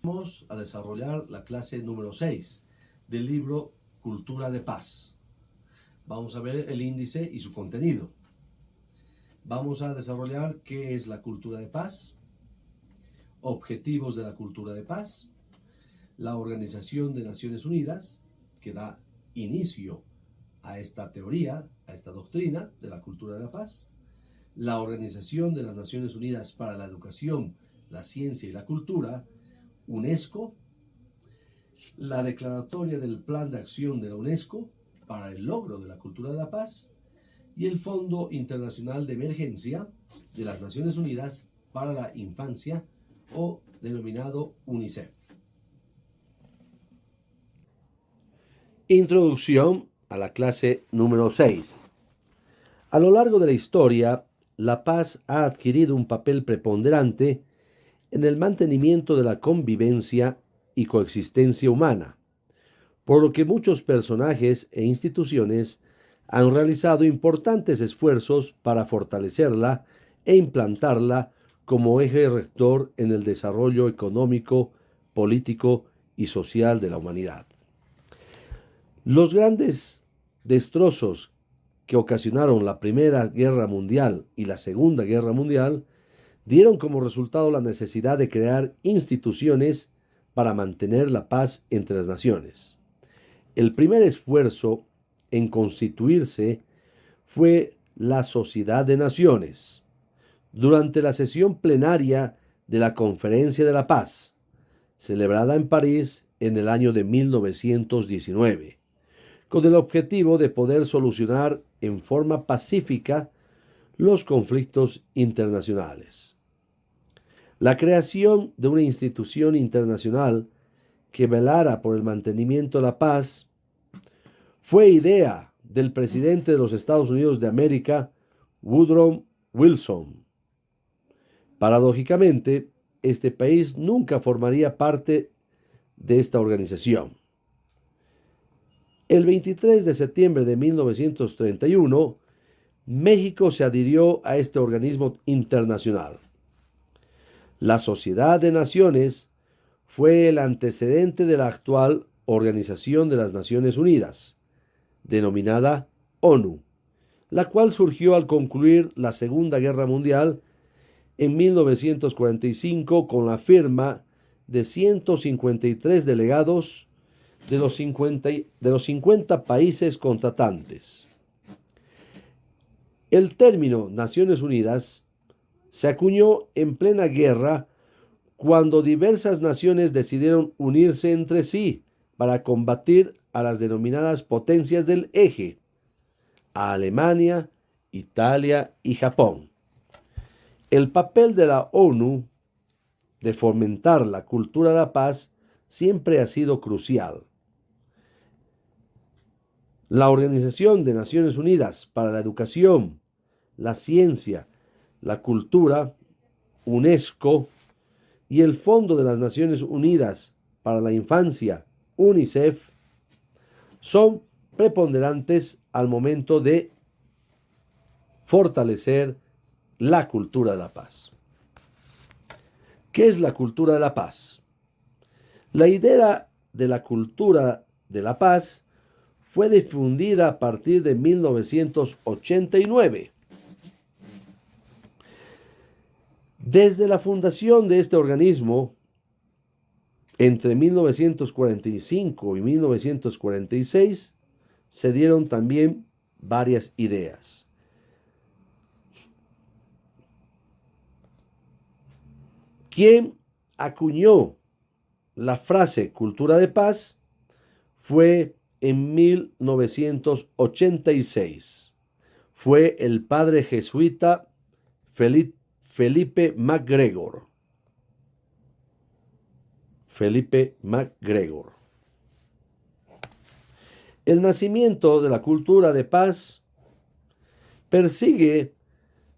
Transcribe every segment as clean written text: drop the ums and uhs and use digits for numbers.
Vamos a desarrollar la clase número 6 del libro Cultura de Paz. Vamos a ver el índice y su contenido. Vamos a desarrollar qué es la cultura de paz, objetivos de la cultura de paz, la Organización de Naciones Unidas, que da inicio a esta teoría, a esta doctrina de la cultura de la paz, la Organización de las Naciones Unidas para la Educación, la Ciencia y la Cultura, UNESCO, la declaratoria del Plan de Acción de la UNESCO para el logro de la cultura de la paz y el Fondo Internacional de Emergencia de las Naciones Unidas para la Infancia, o denominado UNICEF. Introducción a la clase número 6. A lo largo de la historia, la paz ha adquirido un papel preponderante en el mantenimiento de la convivencia y coexistencia humana, por lo que muchos personajes e instituciones han realizado importantes esfuerzos para fortalecerla e implantarla como eje rector en el desarrollo económico, político y social de la humanidad. Los grandes destrozos que ocasionaron la Primera Guerra Mundial y la Segunda Guerra Mundial dieron como resultado la necesidad de crear instituciones para mantener la paz entre las naciones. El primer esfuerzo en constituirse fue la Sociedad de Naciones, durante la sesión plenaria de la Conferencia de la Paz, celebrada en París en el año de 1919, con el objetivo de poder solucionar en forma pacífica los conflictos internacionales. La creación de una institución internacional que velara por el mantenimiento de la paz fue idea del presidente de los Estados Unidos de América, Woodrow Wilson. Paradójicamente, este país nunca formaría parte de esta organización. El 23 de septiembre de 1931, México se adhirió a este organismo internacional. La Sociedad de Naciones fue el antecedente de la actual Organización de las Naciones Unidas, denominada ONU, la cual surgió al concluir la Segunda Guerra Mundial en 1945 con la firma de 153 delegados de los 50 países contratantes. El término Naciones Unidas se acuñó en plena guerra cuando diversas naciones decidieron unirse entre sí para combatir a las denominadas potencias del eje, a Alemania, Italia y Japón. El papel de la ONU de fomentar la cultura de la paz siempre ha sido crucial. La Organización de Naciones Unidas para la Educación, la Ciencia, la Cultura, UNESCO, y el Fondo de las Naciones Unidas para la Infancia, UNICEF, son preponderantes al momento de fortalecer la cultura de la paz. ¿Qué es la cultura de la paz? La idea de la cultura de la paz fue difundida a partir de 1989. Desde la fundación de este organismo, entre 1945 y 1946, se dieron también varias ideas. Quien acuñó la frase cultura de paz fue en 1986. Fue el padre jesuita Felipe MacGregor. El nacimiento de la cultura de paz persigue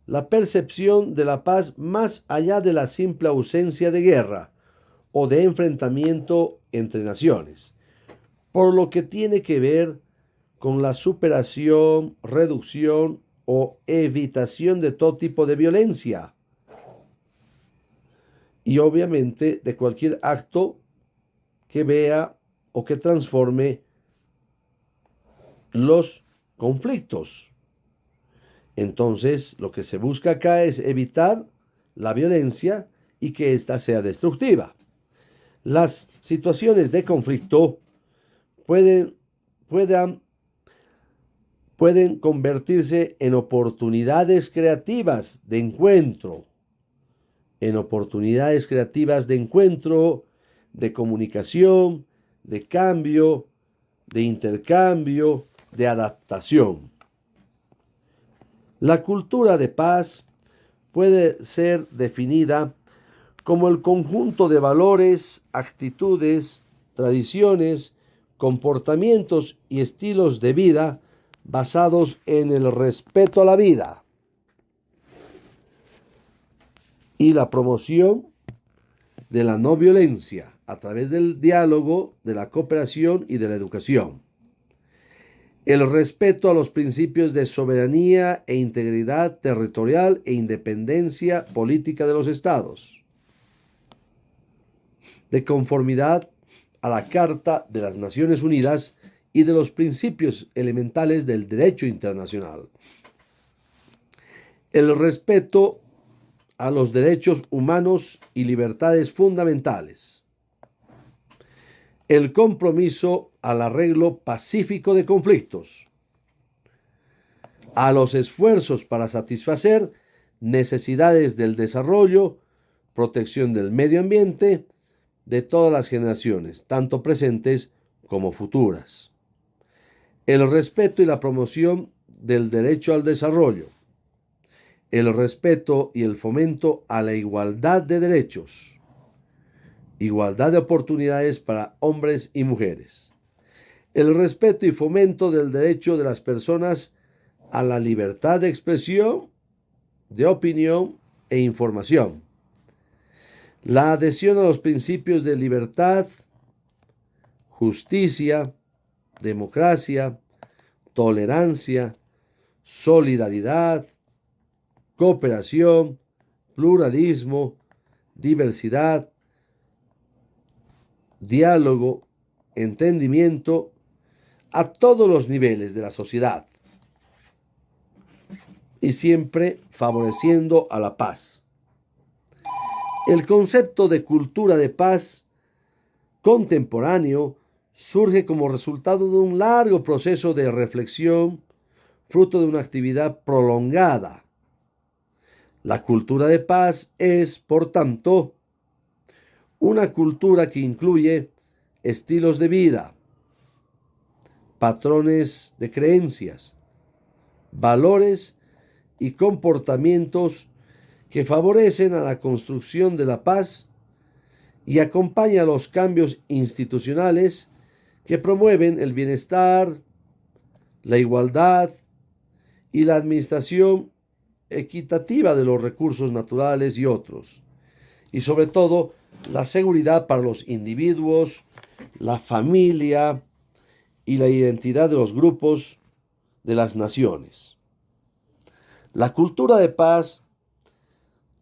la percepción de la paz más allá de la simple ausencia de guerra o de enfrentamiento entre naciones, por lo que tiene que ver con la superación, reducción o evitación de todo tipo de violencia y obviamente de cualquier acto que vea o que transforme los conflictos. Entonces, lo que se busca acá es evitar la violencia y que ésta sea destructiva. Las situaciones de conflicto pueden convertirse en oportunidades creativas de encuentro, de comunicación, de cambio, de intercambio, de adaptación. La cultura de paz puede ser definida como el conjunto de valores, actitudes, tradiciones, comportamientos y estilos de vida basados en el respeto a la vida y la promoción de la no violencia a través del diálogo, de la cooperación y de la educación. El respeto a los principios de soberanía e integridad territorial e independencia política de los estados, de conformidad a la Carta de las Naciones Unidas y de los principios elementales del derecho internacional. El respeto a los derechos humanos y libertades fundamentales. El compromiso al arreglo pacífico de conflictos. A los esfuerzos para satisfacer necesidades del desarrollo, protección del medio ambiente, de todas las generaciones, tanto presentes como futuras. El respeto y la promoción del derecho al desarrollo. El respeto y el fomento a la igualdad de derechos. Igualdad de oportunidades para hombres y mujeres. El respeto y fomento del derecho de las personas a la libertad de expresión, de opinión e información. La adhesión a los principios de libertad, justicia, democracia, tolerancia, solidaridad, cooperación, pluralismo, diversidad, diálogo, entendimiento a todos los niveles de la sociedad y siempre favoreciendo a la paz. El concepto de cultura de paz contemporáneo surge como resultado de un largo proceso de reflexión, fruto de una actividad prolongada. La cultura de paz es, por tanto, una cultura que incluye estilos de vida, patrones de creencias, valores y comportamientos que favorecen a la construcción de la paz y acompaña los cambios institucionales que promueven el bienestar, la igualdad y la administración equitativa de los recursos naturales y otros, y sobre todo la seguridad para los individuos, la familia y la identidad de los grupos de las naciones. La cultura de paz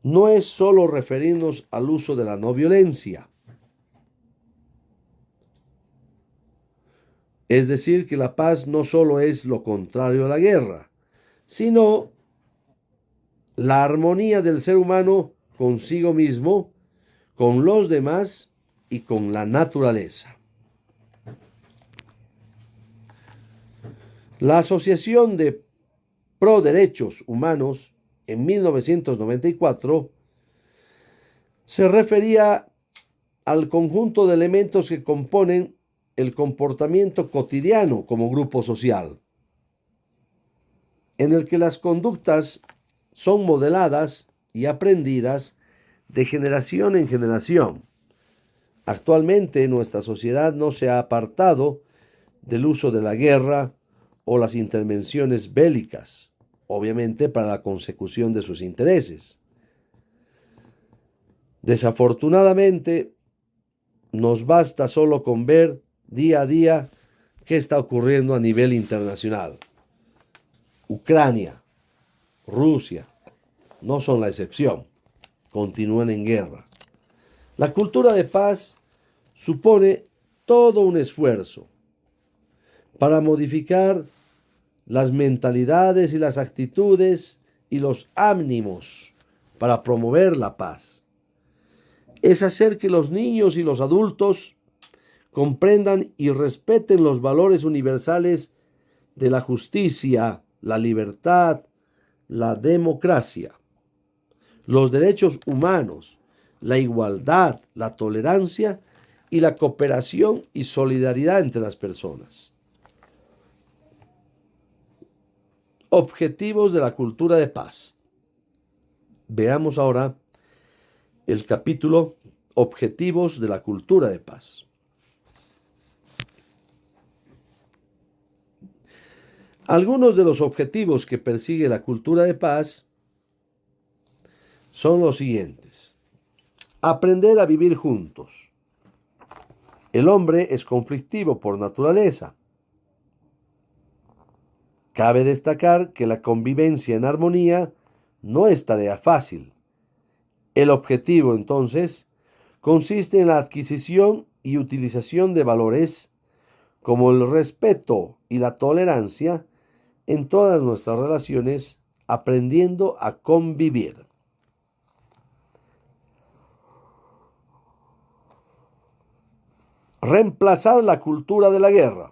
no es solo referirnos al uso de la no violencia. Es decir, que la paz no solo es lo contrario a la guerra, sino la armonía del ser humano consigo mismo, con los demás y con la naturaleza. La Asociación de Pro Derechos Humanos en 1994 se refería al conjunto de elementos que componen el comportamiento cotidiano como grupo social, en el que las conductas son modeladas y aprendidas de generación en generación. Actualmente nuestra sociedad no se ha apartado del uso de la guerra o las intervenciones bélicas, obviamente para la consecución de sus intereses. Desafortunadamente, nos basta solo con ver día a día qué está ocurriendo a nivel internacional. Ucrania, Rusia, no son la excepción, continúan en guerra. La cultura de paz supone todo un esfuerzo para modificar las mentalidades y las actitudes y los ánimos para promover la paz. Es hacer que los niños y los adultos comprendan y respeten los valores universales de la justicia, la libertad, la democracia, los derechos humanos, la igualdad, la tolerancia y la cooperación y solidaridad entre las personas. Objetivos de la cultura de paz. Veamos ahora el capítulo Objetivos de la cultura de paz. Algunos de los objetivos que persigue la cultura de paz son los siguientes. Aprender a vivir juntos. El hombre es conflictivo por naturaleza. Cabe destacar que la convivencia en armonía no es tarea fácil. El objetivo, entonces, consiste en la adquisición y utilización de valores como el respeto y la tolerancia en todas nuestras relaciones, aprendiendo a convivir. Reemplazar la cultura de la guerra.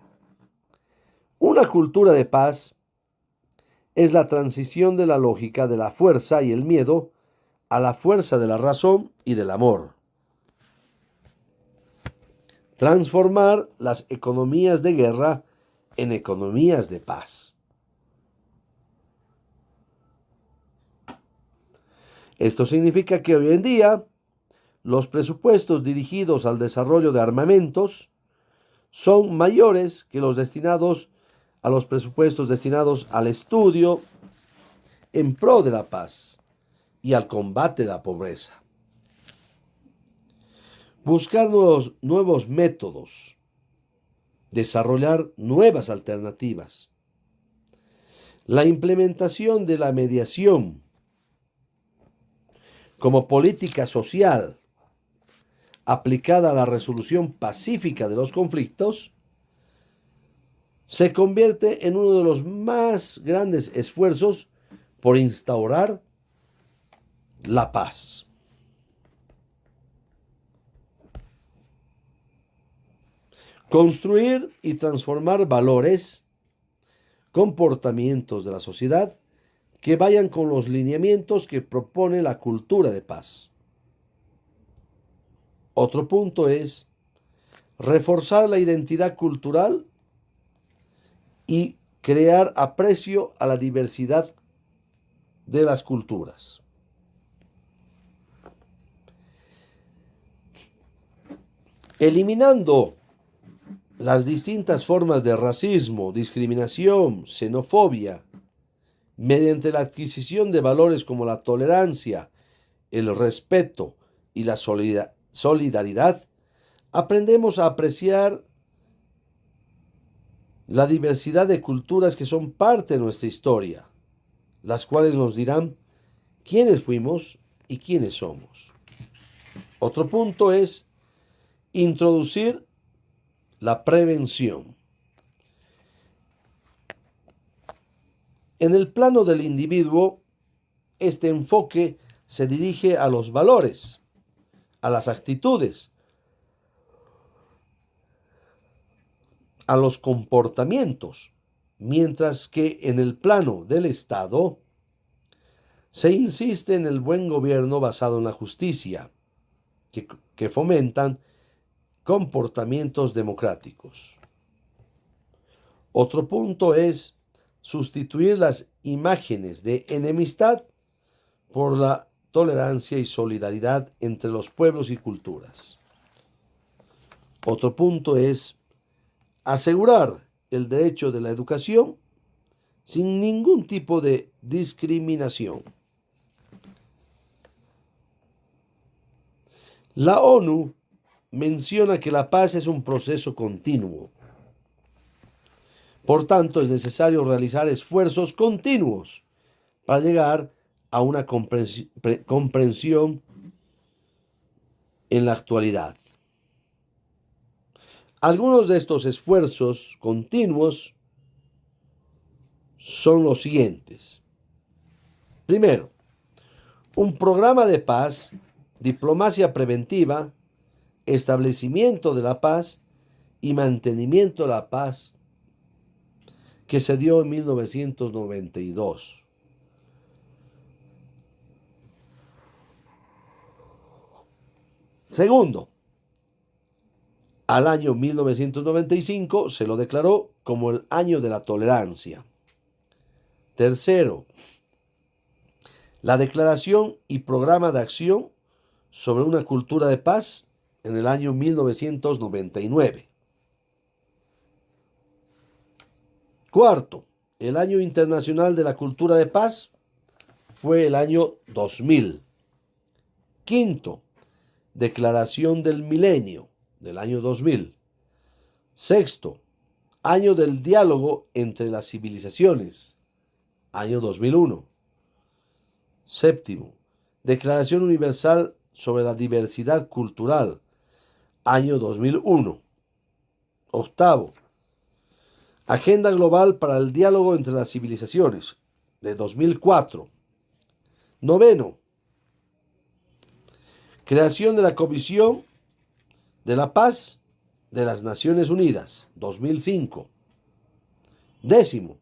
Una cultura de paz es la transición de la lógica de la fuerza y el miedo a la fuerza de la razón y del amor. Transformar las economías de guerra en economías de paz. Esto significa que hoy en día los presupuestos dirigidos al desarrollo de armamentos son mayores que los destinados a los presupuestos destinados al estudio en pro de la paz y al combate de la pobreza. Buscar nuevos métodos, desarrollar nuevas alternativas. La implementación de la mediación como política social aplicada a la resolución pacífica de los conflictos se convierte en uno de los más grandes esfuerzos por instaurar la paz. Construir y transformar valores, comportamientos de la sociedad que vayan con los lineamientos que propone la cultura de paz. Otro punto es reforzar la identidad cultural y crear aprecio a la diversidad de las culturas. Eliminando las distintas formas de racismo, discriminación, xenofobia, mediante la adquisición de valores como la tolerancia, el respeto y la solidaridad, aprendemos a apreciar la diversidad de culturas que son parte de nuestra historia, las cuales nos dirán quiénes fuimos y quiénes somos. Otro punto es introducir la prevención. En el plano del individuo, este enfoque se dirige a los valores, a las actitudes, a los comportamientos, mientras que en el plano del Estado se insiste en el buen gobierno basado en la justicia, que fomentan comportamientos democráticos. Otro punto es sustituir las imágenes de enemistad por la tolerancia y solidaridad entre los pueblos y culturas. Otro punto es asegurar el derecho de la educación sin ningún tipo de discriminación. La ONU menciona que la paz es un proceso continuo. Por tanto, es necesario realizar esfuerzos continuos para llegar a una comprensión en la actualidad. Algunos de estos esfuerzos continuos son los siguientes. Primero, un programa de paz, diplomacia preventiva, establecimiento de la paz y mantenimiento de la paz que se dio en 1992. Segundo, al año 1995 se lo declaró como el año de la tolerancia. Tercero, la declaración y programa de acción sobre una cultura de paz en el año 1999. Cuarto, el año internacional de la cultura de paz fue el año 2000. Quinto, declaración del milenio del año 2000. Sexto, año del diálogo entre las civilizaciones, año 2001. Séptimo, Declaración Universal sobre la Diversidad Cultural, año 2001. Octavo, Agenda Global para el Diálogo entre las Civilizaciones, de 2004. Noveno, Creación de la Comisión de la Paz de las Naciones Unidas, 2005. Décimo,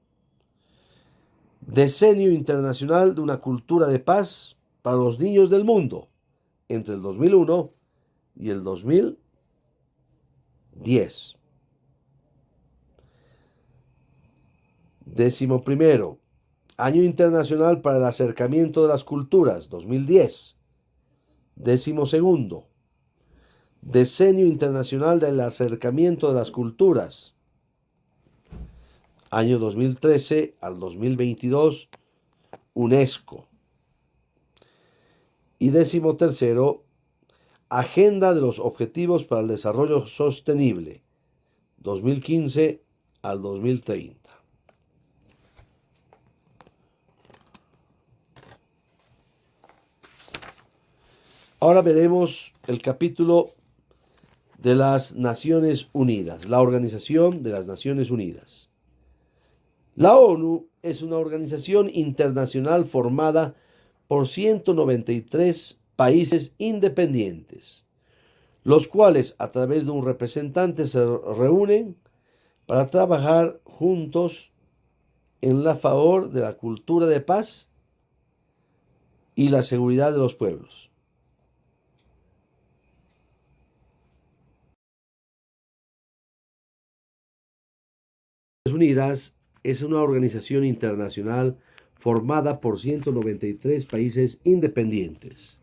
Decenio Internacional de una Cultura de Paz para los Niños del Mundo, entre el 2001 y el 2010. Décimo primero, Año Internacional para el Acercamiento de las Culturas, 2010. Décimo segundo, Decenio Internacional del Acercamiento de las Culturas, año 2013 al 2022, UNESCO. Y décimo tercero, Agenda de los Objetivos para el Desarrollo Sostenible, 2015 al 2030. Ahora veremos el capítulo de las Naciones Unidas, la Organización de las Naciones Unidas. La ONU es una organización internacional formada por 193 países independientes, los cuales a través de un representante se reúnen para trabajar juntos en la favor de la cultura de paz y la seguridad de los pueblos. Naciones Unidas es una organización internacional formada por 193 países independientes,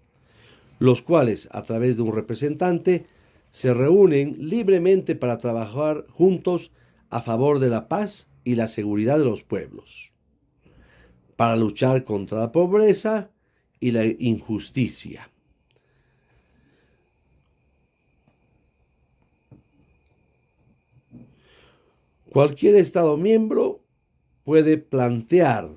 los cuales, a través de un representante, se reúnen libremente para trabajar juntos a favor de la paz y la seguridad de los pueblos, para luchar contra la pobreza y la injusticia. Cualquier Estado miembro puede plantear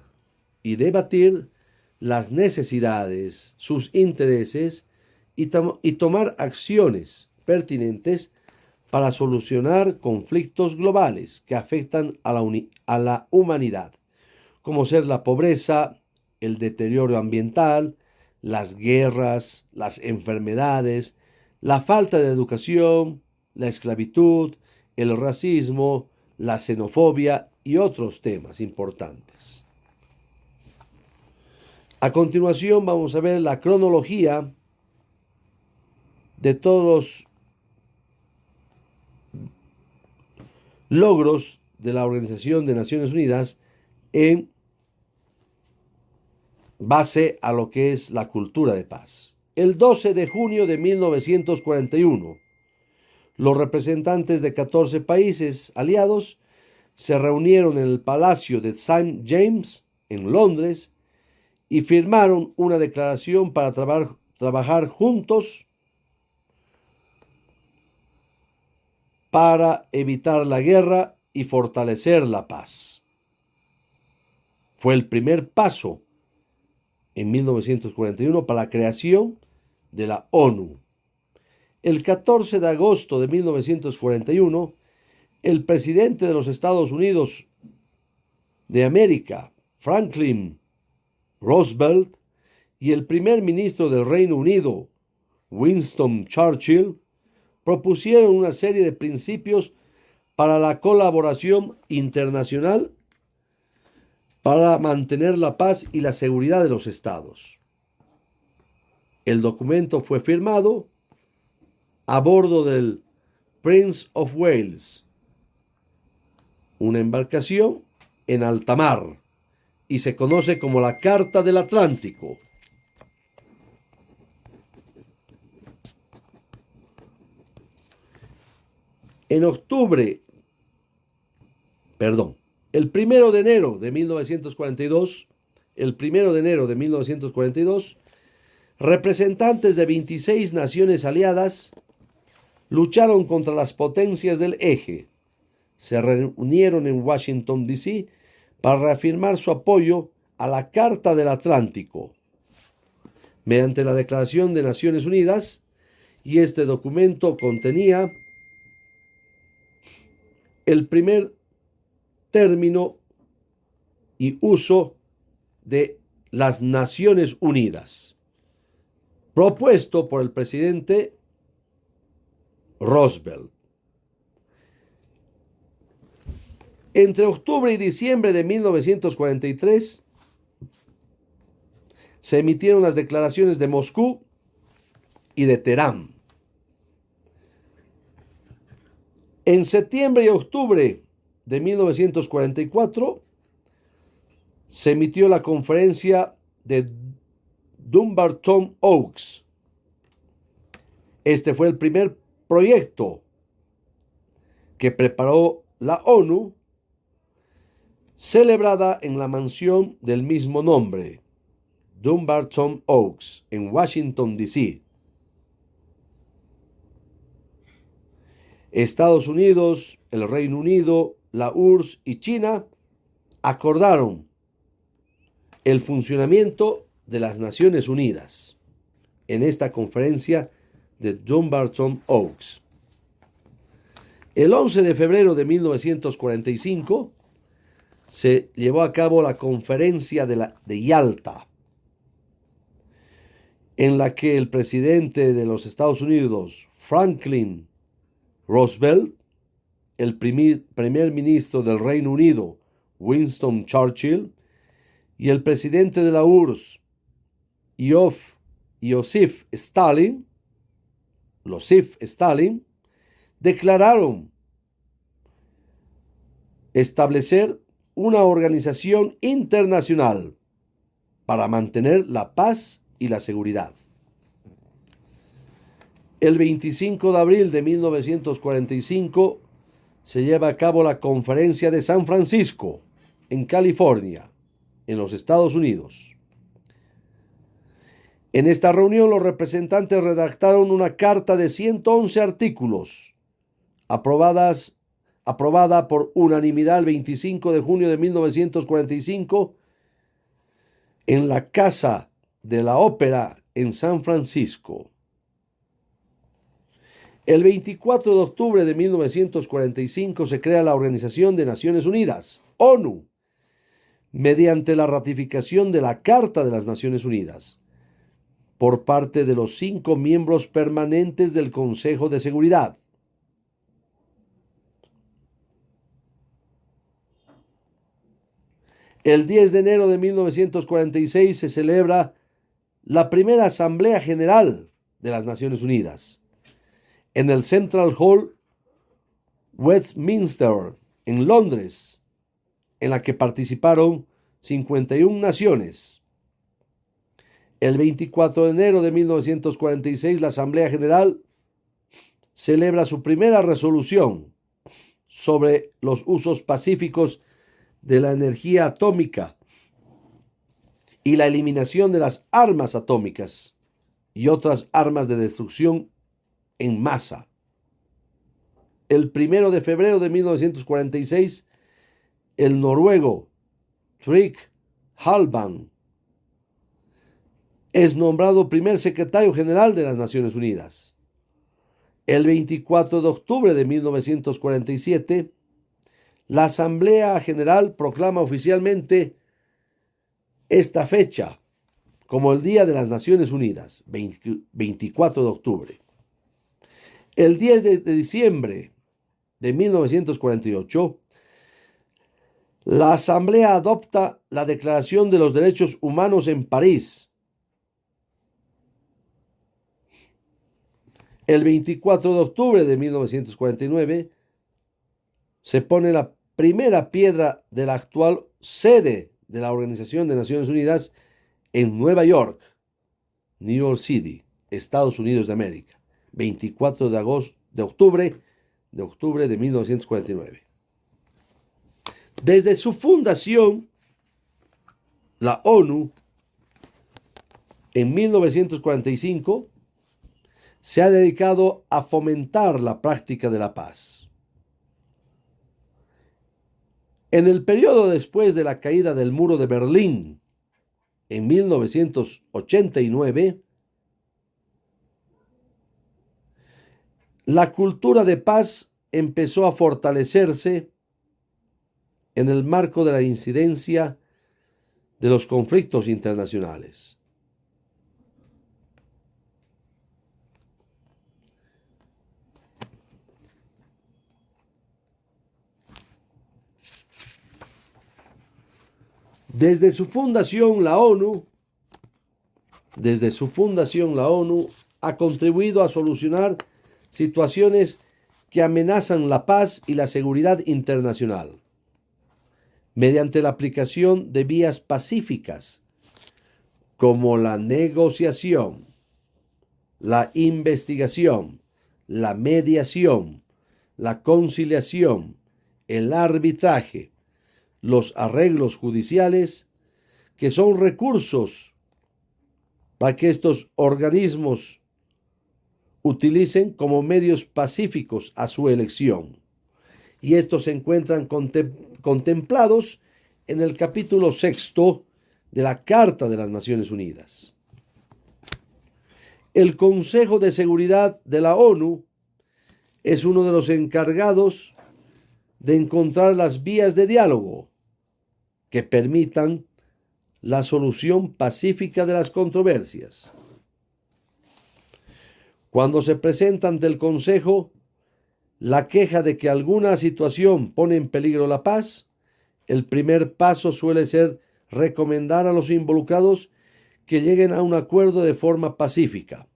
y debatir las necesidades, sus intereses y tomar acciones pertinentes para solucionar conflictos globales que afectan a la humanidad, como ser la pobreza, el deterioro ambiental, las guerras, las enfermedades, la falta de educación, la esclavitud, el racismo, la xenofobia y otros temas importantes. A continuación vamos a ver la cronología de todos los logros de la Organización de Naciones Unidas en base a lo que es la cultura de paz. El 12 de junio de 1941, los representantes de 14 países aliados se reunieron en el Palacio de St. James, en Londres, y firmaron una declaración para trabajar juntos para evitar la guerra y fortalecer la paz. Fue el primer paso en 1941 para la creación de la ONU. El 14 de agosto de 1941, el presidente de los Estados Unidos de América, Franklin Roosevelt, y el primer ministro del Reino Unido, Winston Churchill, propusieron una serie de principios para la colaboración internacional para mantener la paz y la seguridad de los estados. El documento fue firmado a bordo del Prince of Wales, una embarcación en alta mar, y se conoce como la Carta del Atlántico. En octubre, perdón, el 1 de enero de 1942, representantes de 26 naciones aliadas lucharon contra las potencias del eje. Se reunieron en Washington, D.C. para reafirmar su apoyo a la Carta del Atlántico mediante la Declaración de Naciones Unidas, y este documento contenía el primer término y uso de las Naciones Unidas, propuesto por el presidente Roosevelt. Entre octubre y diciembre de 1943 se emitieron las declaraciones de Moscú y de Teherán. En septiembre y octubre de 1944 se emitió la conferencia de Dumbarton Oaks. Este fue el primer proyecto que preparó la ONU, celebrada en la mansión del mismo nombre, Dumbarton Oaks, en Washington, D.C. Estados Unidos, el Reino Unido, la URSS y China acordaron el funcionamiento de las Naciones Unidas en esta conferencia de Dumbarton Oaks. El 11 de febrero de 1945 se llevó a cabo la conferencia de Yalta, en la que el presidente de los Estados Unidos, Franklin Roosevelt, el primer ministro del Reino Unido, Winston Churchill, y el presidente de la URSS, Joseph Stalin, declararon establecer una organización internacional para mantener la paz y la seguridad. El 25 de abril de 1945 se lleva a cabo la Conferencia de San Francisco, en California, en los Estados Unidos. En esta reunión los representantes redactaron una carta de 111 artículos, aprobada por unanimidad el 25 de junio de 1945 en la Casa de la Ópera en San Francisco. El 24 de octubre de 1945 se crea la Organización de Naciones Unidas, ONU, mediante la ratificación de la Carta de las Naciones Unidas por parte de los 5 miembros permanentes del Consejo de Seguridad. El 10 de enero de 1946 se celebra la primera Asamblea General de las Naciones Unidas en el Central Hall, Westminster, en Londres, en la que participaron 51 naciones. El 24 de enero de 1946, la Asamblea General celebra su primera resolución sobre los usos pacíficos de la energía atómica y la eliminación de las armas atómicas y otras armas de destrucción en masa. El 1 de febrero de 1946, el noruego Trygve Halvan es nombrado primer secretario general de las Naciones Unidas. El 24 de octubre de 1947, la Asamblea General proclama oficialmente esta fecha como el Día de las Naciones Unidas, 24 de octubre. El 10 de diciembre de 1948, la Asamblea adopta la Declaración de los Derechos Humanos en París. El 24 de octubre de 1949 se pone la primera piedra de la actual sede de la Organización de Naciones Unidas en Nueva York, New York City, Estados Unidos de América, 24 de octubre de 1949. Desde su fundación, la ONU, en 1945, se ha dedicado a fomentar la práctica de la paz. En el periodo después de la caída del muro de Berlín, en 1989, la cultura de paz empezó a fortalecerse en el marco de la incidencia de los conflictos internacionales. Desde su fundación, la ONU ha contribuido a solucionar situaciones que amenazan la paz y la seguridad internacional, mediante la aplicación de vías pacíficas como la negociación, la investigación, la mediación, la conciliación, el arbitraje, los arreglos judiciales, que son recursos para que estos organismos utilicen como medios pacíficos a su elección. Y estos se encuentran contemplados en el capítulo 6 de la Carta de las Naciones Unidas. El Consejo de Seguridad de la ONU es uno de los encargados de encontrar las vías de diálogo que permitan la solución pacífica de las controversias. Cuando se presenta ante el Consejo la queja de que alguna situación pone en peligro la paz, el primer paso suele ser recomendar a los involucrados que lleguen a un acuerdo de forma pacífica.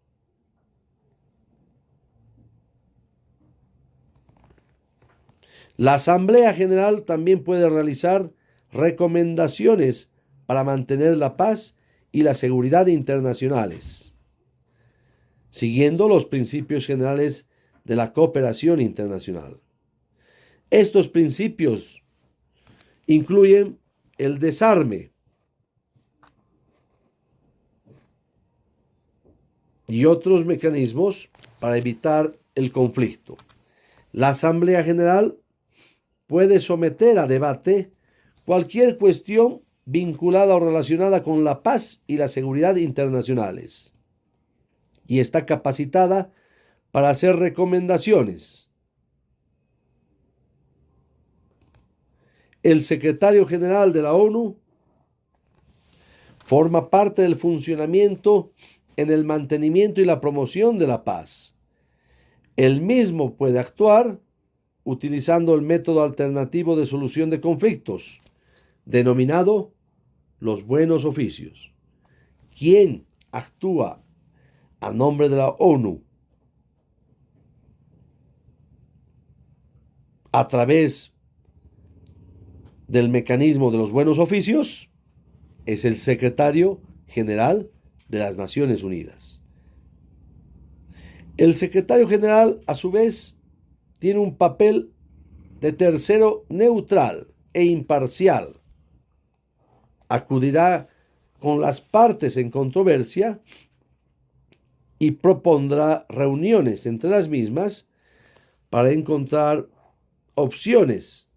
La Asamblea General también puede realizar recomendaciones para mantener la paz y la seguridad internacionales, siguiendo los principios generales de la cooperación internacional. Estos principios incluyen el desarme y otros mecanismos para evitar el conflicto. La Asamblea General puede someter a debate cualquier cuestión vinculada o relacionada con la paz y la seguridad internacionales, y está capacitada para hacer recomendaciones. El secretario general de la ONU forma parte del funcionamiento en el mantenimiento y la promoción de la paz. Él mismo puede actuar utilizando el método alternativo de solución de conflictos, denominado los buenos oficios. ¿Quién actúa a nombre de la ONU a través del mecanismo de los buenos oficios? Es el secretario general de las Naciones Unidas. El secretario general, a su vez, tiene un papel de tercero neutral e imparcial. Acudirá con las partes en controversia y propondrá reuniones entre las mismas para encontrar opciones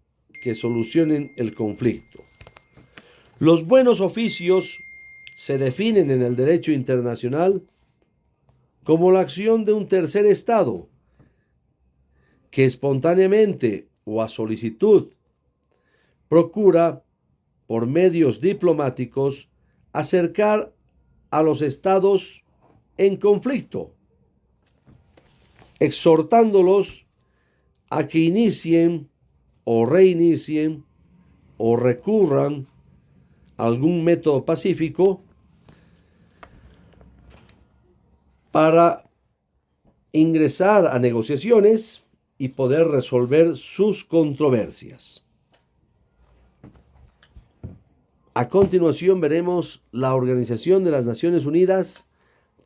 que solucionen el conflicto. Los buenos oficios se definen en el derecho internacional como la acción de un tercer estado que espontáneamente o a solicitud procura, por medios diplomáticos, acercar a los estados en conflicto, exhortándolos a que inicien o reinicien o recurran a algún método pacífico para ingresar a negociaciones y poder resolver sus controversias. A continuación veremos la Organización de las Naciones Unidas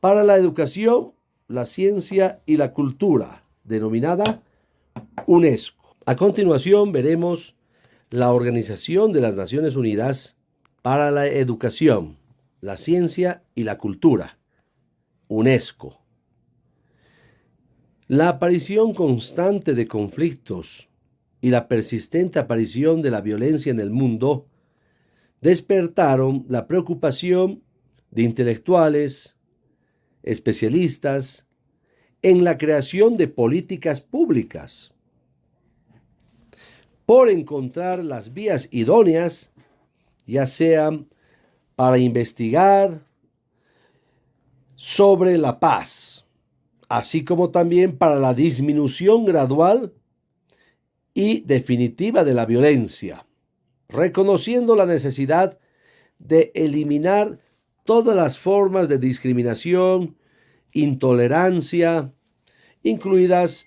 para la Educación, la Ciencia y la Cultura, denominada UNESCO. A continuación veremos la Organización de las Naciones Unidas para la Educación, la Ciencia y la Cultura, UNESCO. La aparición constante de conflictos y la persistente aparición de la violencia en el mundo despertaron la preocupación de intelectuales, especialistas, en la creación de políticas públicas por encontrar las vías idóneas, ya sean para investigar sobre la paz, así como también para la disminución gradual y definitiva de la violencia, reconociendo la necesidad de eliminar todas las formas de discriminación, intolerancia, incluidas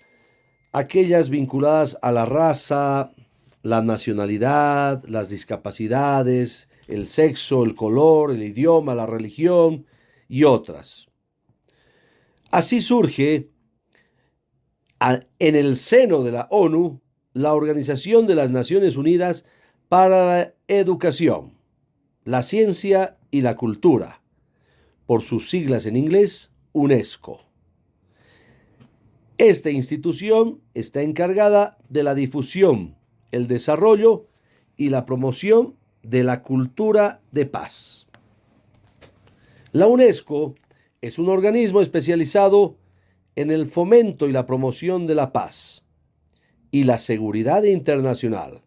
aquellas vinculadas a la raza, la nacionalidad, las discapacidades, el sexo, el color, el idioma, la religión y otras. Así surge en el seno de la ONU la Organización de las Naciones Unidas para la Educación, la Ciencia y la Cultura, por sus siglas en inglés, UNESCO. Esta institución está encargada de la difusión, el desarrollo y la promoción de la cultura de paz. La UNESCO es un organismo especializado en el fomento y la promoción de la paz y la seguridad internacional,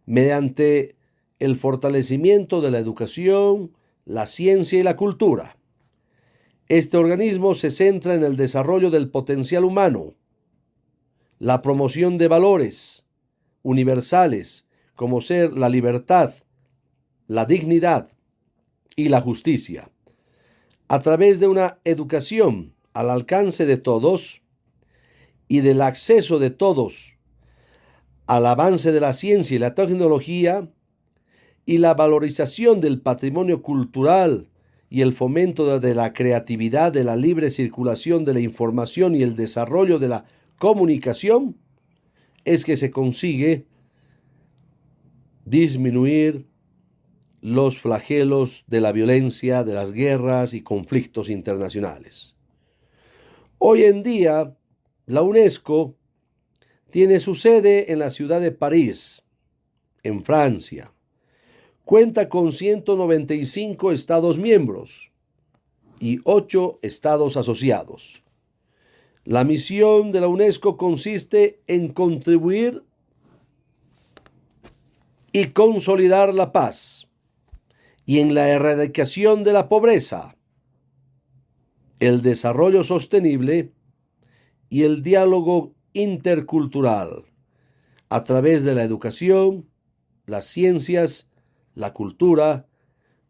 mediante el fortalecimiento de la educación, la ciencia y la cultura. Este organismo se centra en el desarrollo del potencial humano, la promoción de valores universales como ser la libertad, la dignidad y la justicia, a través de una educación al alcance de todos y del acceso de todos al avance de la ciencia y la tecnología y la valorización del patrimonio cultural y el fomento de la creatividad, de la libre circulación de la información y el desarrollo de la comunicación, es que se consigue disminuir los flagelos de la violencia, de las guerras y conflictos internacionales. Hoy en día, la UNESCO tiene su sede en la ciudad de París, en Francia. Cuenta con 195 Estados miembros y 8 Estados asociados. La misión de la UNESCO consiste en contribuir y consolidar la paz y en la erradicación de la pobreza, el desarrollo sostenible y el diálogo intercultural a través de la educación, las ciencias, la cultura,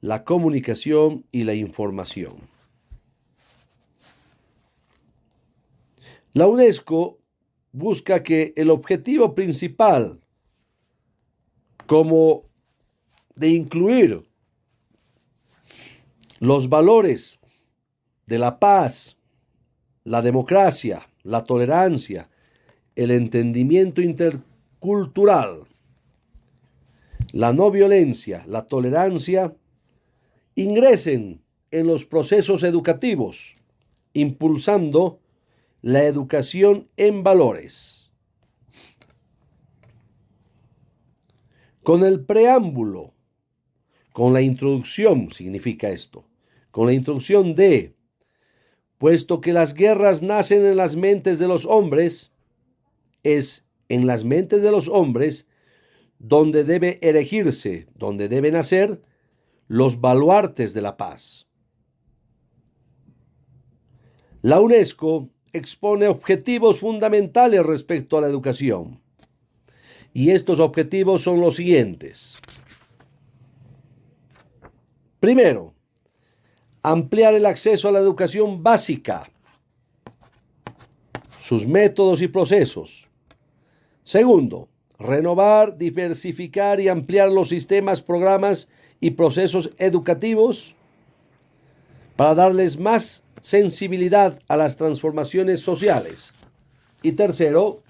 la comunicación y la información. La UNESCO busca que el objetivo principal, como de incluir los valores de la paz, la democracia, la tolerancia, el entendimiento intercultural, la no violencia, la tolerancia, ingresen en los procesos educativos, impulsando la educación en valores. Con el preámbulo, con la introducción, significa esto, con la introducción de, puesto que las guerras nacen en las mentes de los hombres, es en las mentes de los hombres donde debe erigirse, donde deben nacer los baluartes de la paz. La UNESCO expone objetivos fundamentales respecto a la educación. Y estos objetivos son los siguientes. Primero, ampliar el acceso a la educación básica, sus métodos y procesos. Segundo, renovar, diversificar y ampliar los sistemas, programas y procesos educativos para darles más sensibilidad a las transformaciones sociales. Y tercero,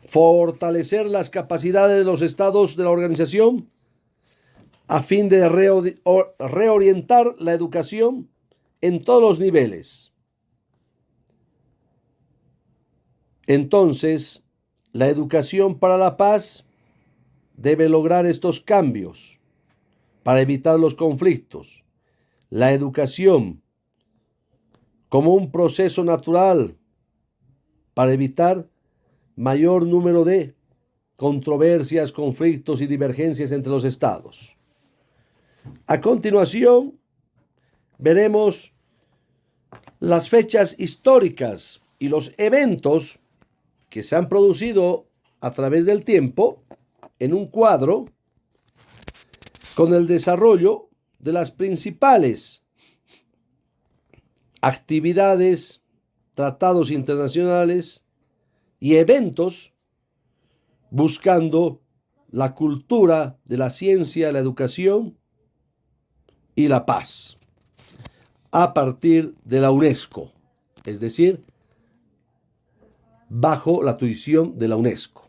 fortalecer las capacidades de los estados de la organización a fin de reorientar la educación en todos los niveles. Entonces, la educación para la paz debe lograr estos cambios para evitar los conflictos. La educación como un proceso natural para evitar mayor número de controversias, conflictos y divergencias entre los estados. A continuación, veremos las fechas históricas y los eventos que se han producido a través del tiempo en un cuadro con el desarrollo de las principales actividades, tratados internacionales y eventos buscando la cultura de la ciencia, la educación y la paz a partir de la UNESCO, es decir, bajo la tuición de la UNESCO.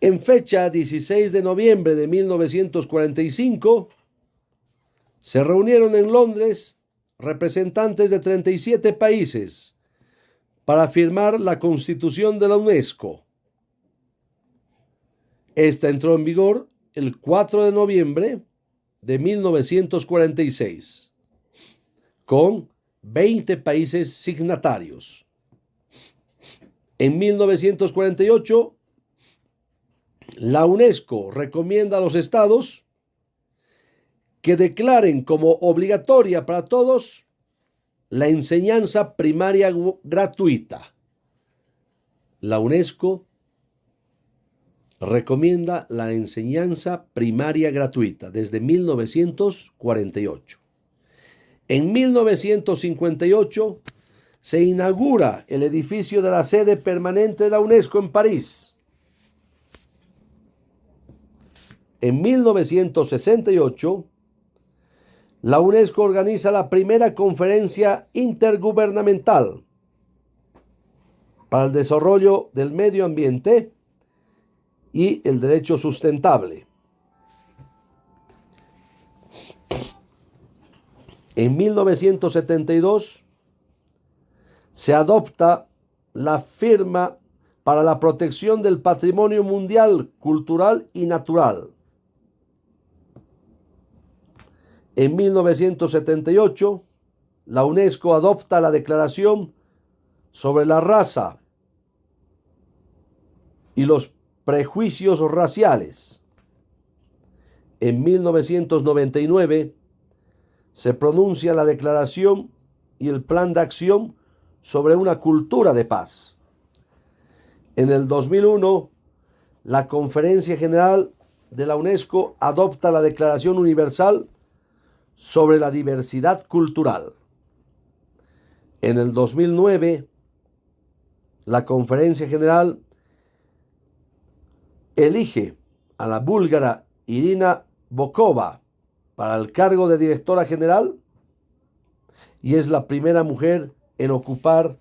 En fecha 16 de noviembre de 1945, se reunieron en Londres representantes de 37 países para firmar la Constitución de la UNESCO. Esta entró en vigor el 4 de noviembre de 1946, con 20 países signatarios. En 1948, la UNESCO recomienda a los estados que declaren como obligatoria para todos la enseñanza primaria gratuita. La UNESCO recomienda la enseñanza primaria gratuita desde 1948. En 1958 se inaugura el edificio de la sede permanente de la UNESCO en París. En 1968, la UNESCO organiza la primera conferencia intergubernamental para el desarrollo del medio ambiente y el derecho sustentable. En 1972 se adopta la firma para la protección del patrimonio mundial, cultural y natural. En 1978, la UNESCO adopta la Declaración sobre la raza y los prejuicios raciales. En 1999, se pronuncia la Declaración y el Plan de Acción sobre una cultura de paz. En el 2001, la Conferencia General de la UNESCO adopta la Declaración Universal sobre la diversidad cultural. En el 2009, la Conferencia General elige a la búlgara Irina Bokova para el cargo de directora general y es la primera mujer en ocupar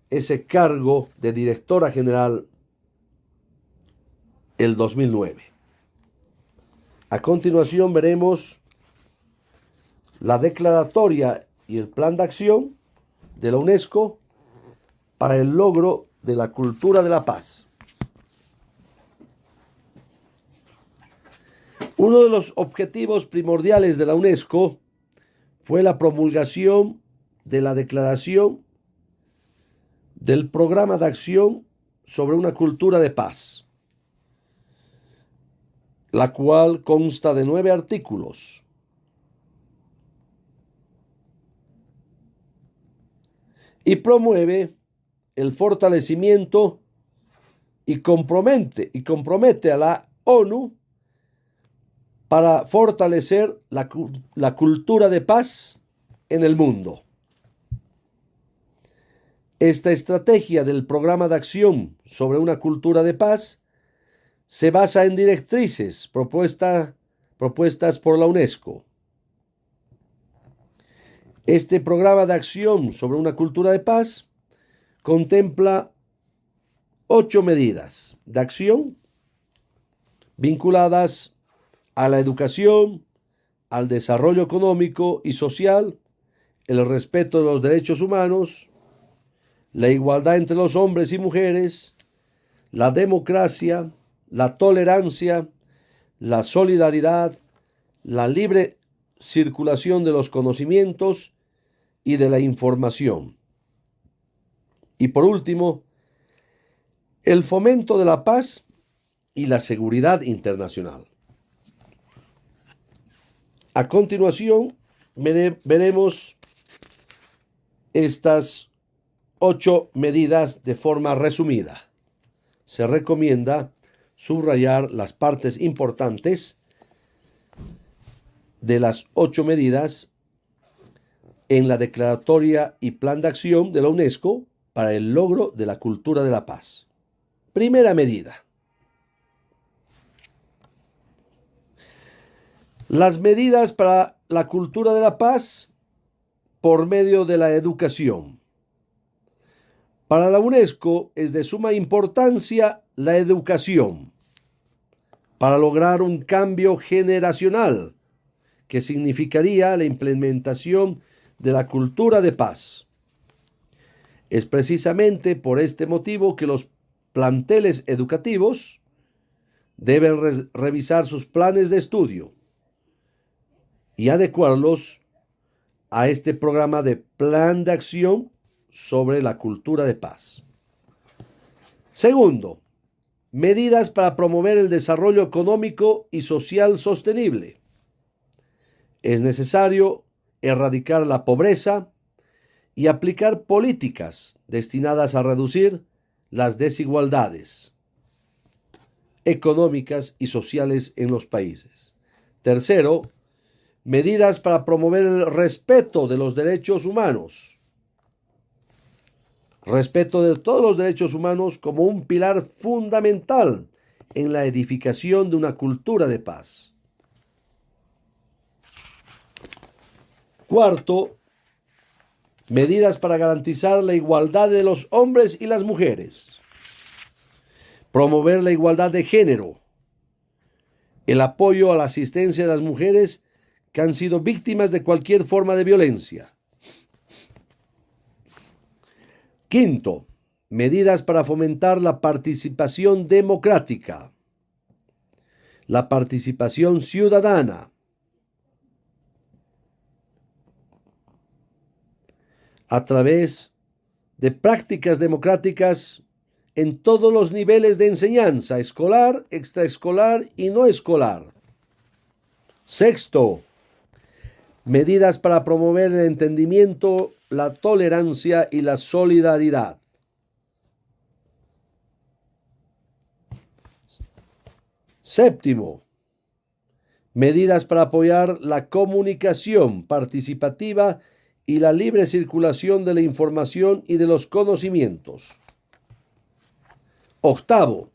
ese cargo de directora general el 2009. A continuación veremos la declaratoria y el plan de acción de la UNESCO para el logro de la cultura de la paz. Uno de los objetivos primordiales de la UNESCO fue la promulgación de la Declaración del programa de acción sobre una cultura de paz, la cual consta de 9 artículos. Y promueve el fortalecimiento y compromete a la ONU para fortalecer la cultura de paz en el mundo. Esta estrategia del programa de acción sobre una cultura de paz se basa en directrices propuestas por la UNESCO. Este programa de acción sobre una cultura de paz contempla 8 medidas de acción vinculadas a la educación, al desarrollo económico y social, el respeto de los derechos humanos, la igualdad entre los hombres y mujeres, la democracia, la tolerancia, la solidaridad, la libre circulación de los conocimientos y de la información. Y por último, el fomento de la paz y la seguridad internacional. A continuación, veremos estas 8 medidas de forma resumida. Se recomienda subrayar las partes importantes de las 8 medidas en la declaratoria y plan de acción de la UNESCO para el logro de la cultura de la paz. Primera medida. Las medidas para la cultura de la paz por medio de la educación. Para la UNESCO es de suma importancia la educación para lograr un cambio generacional que significaría la implementación de la cultura de paz. Es precisamente por este motivo que los planteles educativos deben revisar sus planes de estudio y adecuarlos a este programa de plan de acción sobre la cultura de paz. Segundo, medidas para promover el desarrollo económico y social sostenible. Es necesario erradicar la pobreza y aplicar políticas destinadas a reducir las desigualdades económicas y sociales en los países. Tercero, medidas para promover el respeto de los derechos humanos. Respeto de todos los derechos humanos como un pilar fundamental en la edificación de una cultura de paz. Cuarto, medidas para garantizar la igualdad de los hombres y las mujeres. Promover la igualdad de género. El apoyo a la asistencia de las mujeres que han sido víctimas de cualquier forma de violencia. Quinto, medidas para fomentar la participación democrática, la participación ciudadana, a través de prácticas democráticas en todos los niveles de enseñanza, escolar, extraescolar y no escolar. Sexto, medidas para promover el entendimiento, la tolerancia y la solidaridad. Séptimo, medidas para apoyar la comunicación participativa y la libre circulación de la información y de los conocimientos. Octavo,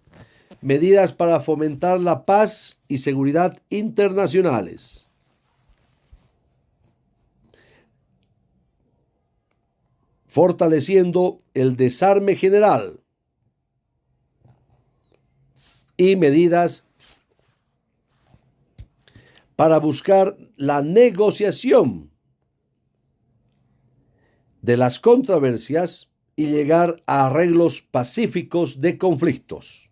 medidas para fomentar la paz y seguridad internacionales. Fortaleciendo el desarme general y medidas para buscar la negociación de las controversias y llegar a arreglos pacíficos de conflictos,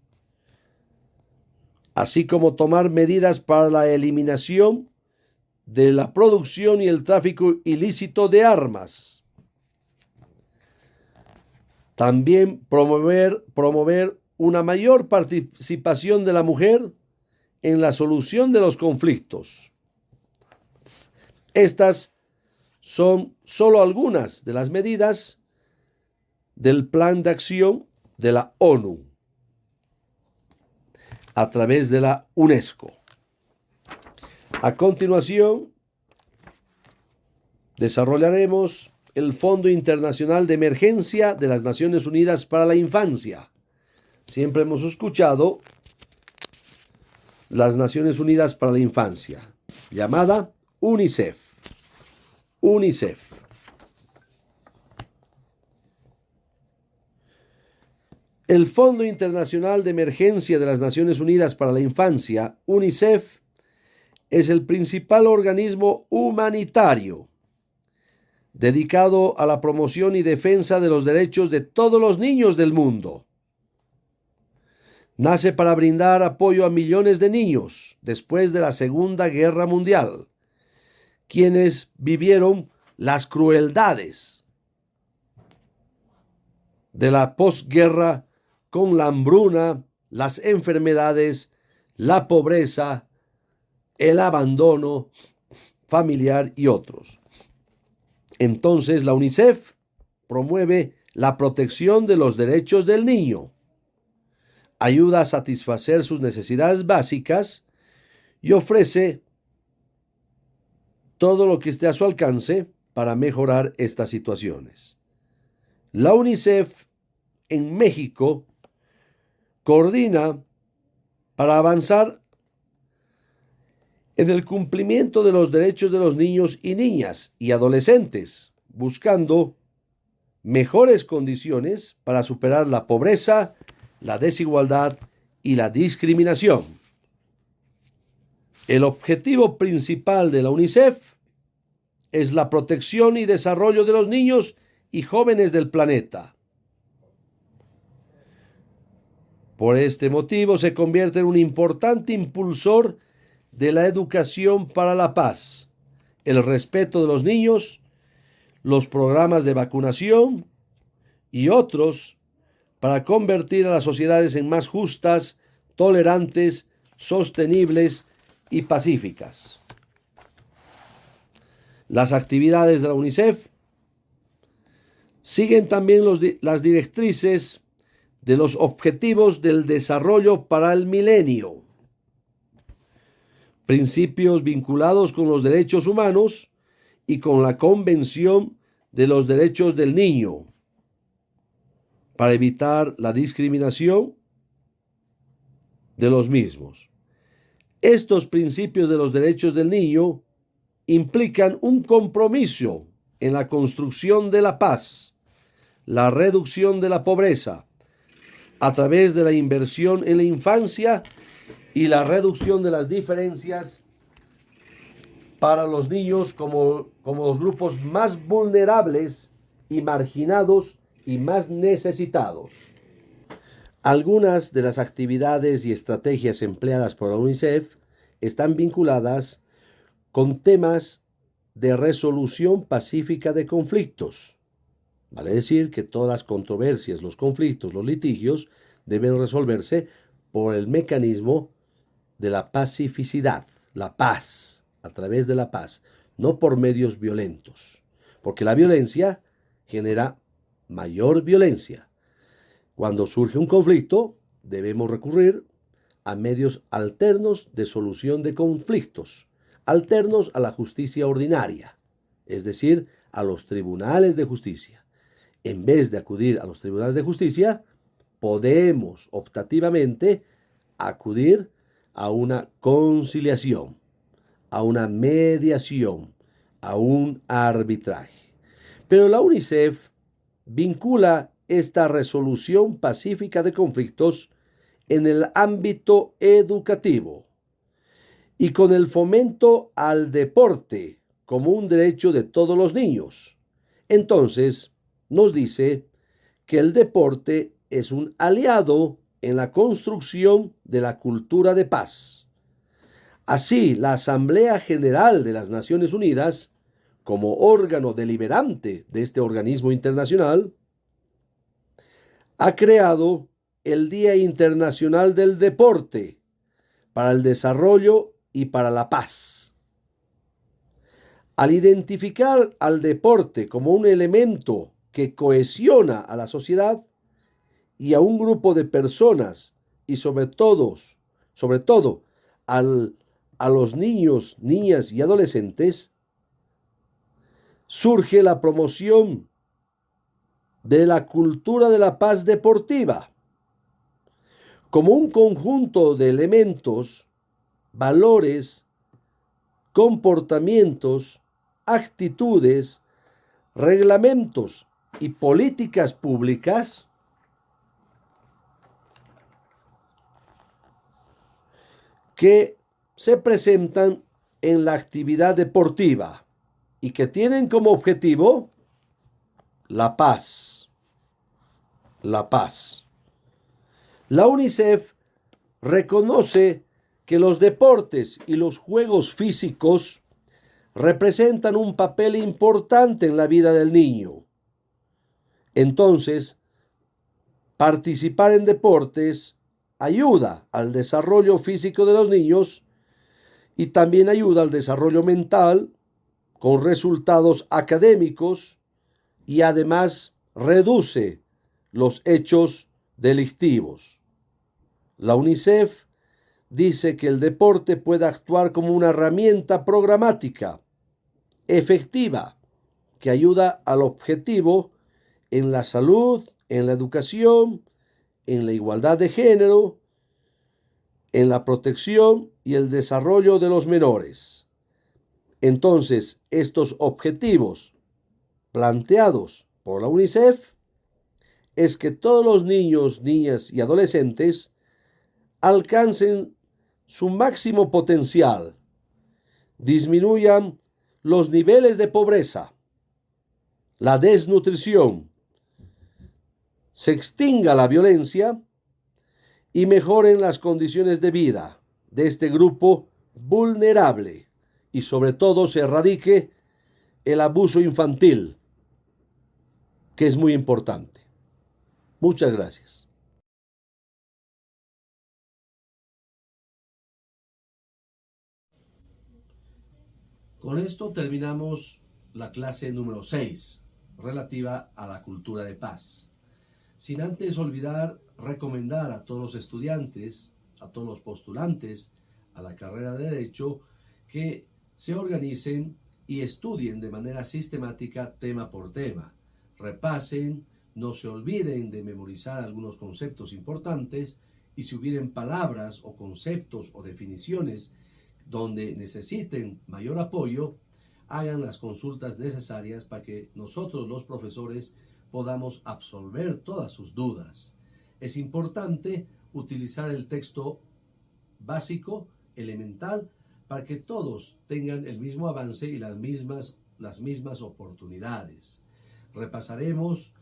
así como tomar medidas para la eliminación de la producción y el tráfico ilícito de armas. También promover una mayor participación de la mujer en la solución de los conflictos. Estas son solo algunas de las medidas del plan de acción de la ONU a través de la UNESCO. A continuación, desarrollaremos el Fondo Internacional de Emergencia de las Naciones Unidas para la Infancia. Siempre hemos escuchado las Naciones Unidas para la Infancia, llamada UNICEF. UNICEF. El Fondo Internacional de Emergencia de las Naciones Unidas para la Infancia, UNICEF, es el principal organismo humanitario dedicado a la promoción y defensa de los derechos de todos los niños del mundo. Nace para brindar apoyo a millones de niños después de la Segunda Guerra Mundial, quienes vivieron las crueldades de la posguerra con la hambruna, las enfermedades, la pobreza, el abandono familiar y otros. Entonces la UNICEF promueve la protección de los derechos del niño, ayuda a satisfacer sus necesidades básicas y ofrece todo lo que esté a su alcance para mejorar estas situaciones. La UNICEF en México coordina para avanzar en el cumplimiento de los derechos de los niños y niñas y adolescentes, buscando mejores condiciones para superar la pobreza, la desigualdad y la discriminación. El objetivo principal de la UNICEF es la protección y desarrollo de los niños y jóvenes del planeta. Por este motivo se convierte en un importante impulsor de la educación para la paz, el respeto de los niños, los programas de vacunación y otros para convertir a las sociedades en más justas, tolerantes, sostenibles y pacíficas. Las actividades de la UNICEF siguen también las directrices de los Objetivos del Desarrollo para el Milenio, principios vinculados con los derechos humanos y con la Convención de los Derechos del Niño, para evitar la discriminación de los mismos. Estos principios de los derechos del niño implican un compromiso en la construcción de la paz, la reducción de la pobreza, a través de la inversión en la infancia y la reducción de las diferencias para los niños como los grupos más vulnerables y marginados y más necesitados. Algunas de las actividades y estrategias empleadas por la UNICEF están vinculadas con temas de resolución pacífica de conflictos. Vale decir que todas las controversias, los conflictos, los litigios deben resolverse por el mecanismo de la pacificidad, la paz, a través de la paz, no por medios violentos, porque la violencia genera mayor violencia. Cuando surge un conflicto, debemos recurrir a medios alternos de solución de conflictos, alternos a la justicia ordinaria, es decir, a los tribunales de justicia. En vez de acudir a los tribunales de justicia, podemos optativamente acudir a una conciliación, a una mediación, a un arbitraje. Pero la UNICEF vincula esta resolución pacífica de conflictos en el ámbito educativo y con el fomento al deporte como un derecho de todos los niños. Entonces, nos dice que el deporte es un aliado en la construcción de la cultura de paz. Así, la Asamblea General de las Naciones Unidas, como órgano deliberante de este organismo internacional, ha creado el Día Internacional del Deporte para el Desarrollo y para la Paz. Al identificar al deporte como un elemento que cohesiona a la sociedad y a un grupo de personas y sobre todo a los niños, niñas y adolescentes, surge la promoción de la cultura de la paz deportiva como un conjunto de elementos, valores, comportamientos, actitudes, reglamentos y políticas públicas que se presentan en la actividad deportiva y que tienen como objetivo la paz. La paz. La UNICEF reconoce que los deportes y los juegos físicos representan un papel importante en la vida del niño. Entonces, participar en deportes ayuda al desarrollo físico de los niños y también ayuda al desarrollo mental con resultados académicos y además reduce los hechos delictivos. La UNICEF dice que el deporte puede actuar como una herramienta programática efectiva que ayuda al objetivo en la salud, en la educación, en la igualdad de género, en la protección y el desarrollo de los menores. Entonces, estos objetivos planteados por la UNICEF es que todos los niños, niñas y adolescentes alcancen su máximo potencial, disminuyan los niveles de pobreza, la desnutrición, se extinga la violencia y mejoren las condiciones de vida de este grupo vulnerable y sobre todo se erradique el abuso infantil, que es muy importante. Muchas gracias. Con esto terminamos la clase número 6, relativa a la cultura de paz. Sin antes olvidar recomendar a todos los estudiantes, a todos los postulantes a la carrera de Derecho, que se organicen y estudien de manera sistemática tema por tema. Repasen, no se olviden de memorizar algunos conceptos importantes y si hubieren palabras o conceptos o definiciones donde necesiten mayor apoyo, hagan las consultas necesarias para que nosotros los profesores podamos absolver todas sus dudas. Es importante utilizar el texto básico, elemental, para que todos tengan el mismo avance y las mismas oportunidades. Repasaremos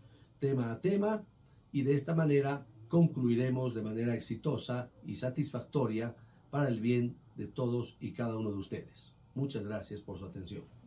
tema a tema y de esta manera concluiremos de manera exitosa y satisfactoria para el bien de todos y cada uno de ustedes. Muchas gracias por su atención.